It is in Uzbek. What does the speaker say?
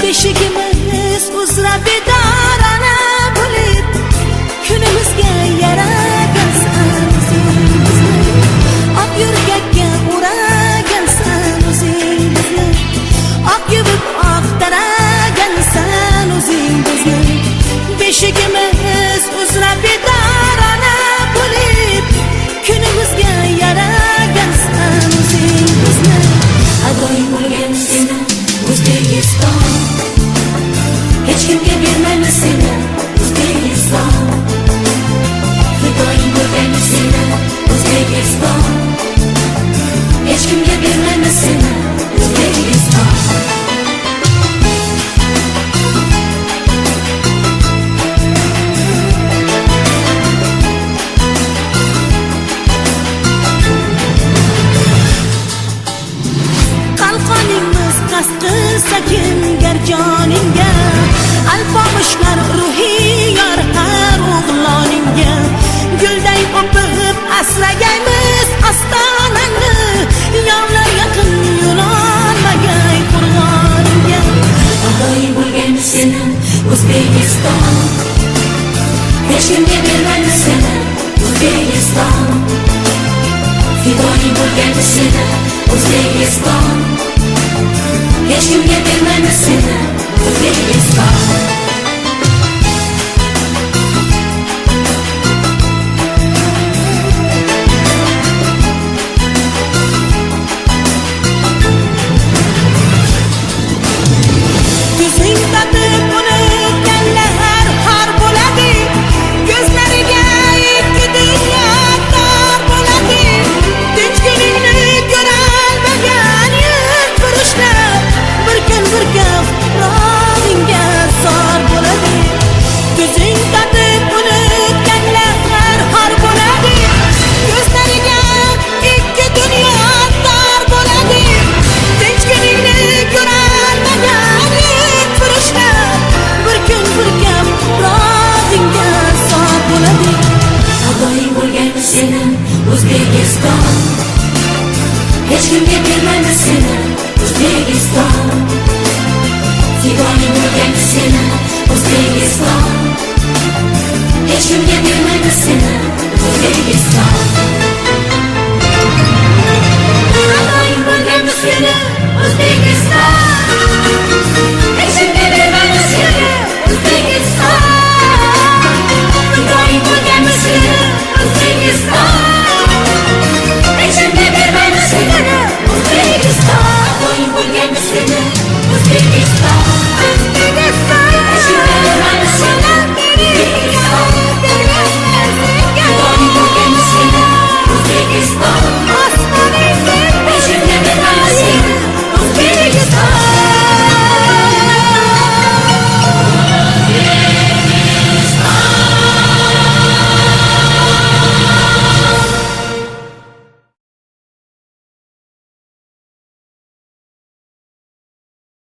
Beshigimiz uzra bedorona bo'lib, kunimizga yaragansan o'zingizni. Oq yurgakka o'ragansan o'zingizni. Oq yuvib oq taragansan o'zingizni. Beshigimiz uzra bedorona bo'lib, kunimizga yaragansan o'zingizni. Adoyim bo'lgan seni O'zbekiston, hech kimga bermaymiz seni O'zbekiston. Fidoyim bo'lgan seni O'zbekiston, hech kimga bermaymiz seni O'zbekiston. Qalqonimiz qasqirsa kimgar joningga, alpomushlar ruhiy yor har o'g'loningga. Gulday o'pib asragaymiz ostonangni, yovlar yaqin yo'lolmagay qo'rg'oningga. Adoyim bo'lgan seni O'zbekiston, hech kimga bermaymiz seni O'zbekiston. Fidoyim bo'lgan seni O'zbekiston, hech kimga bermaymiz seni O'zbekiston. Ko'zing tatib unutganlar har bo'ladi, ko'zlariga ikki dunyo tor bo'ladi. Tinchligingni ko'rolmagan yurtfurushlar bir kun bir gap ro'zingga zor bo'ladi. Ko'zing tatib unutganlar har bo'ladi, ko'zlariga ikki dunyo tor bo'ladi. Tinchligingni ko'rolmagan yurtfurushlar bir kun bir gap ro'zingga zor bo'ladi. Adoyim bo'lgan seni O'zbekiston, hech kimga bermaymiz seni O'zbekiston. Fidoyim bo'lgan seni O'zbekiston, hech kimga bermaymiz seni O'zbekiston.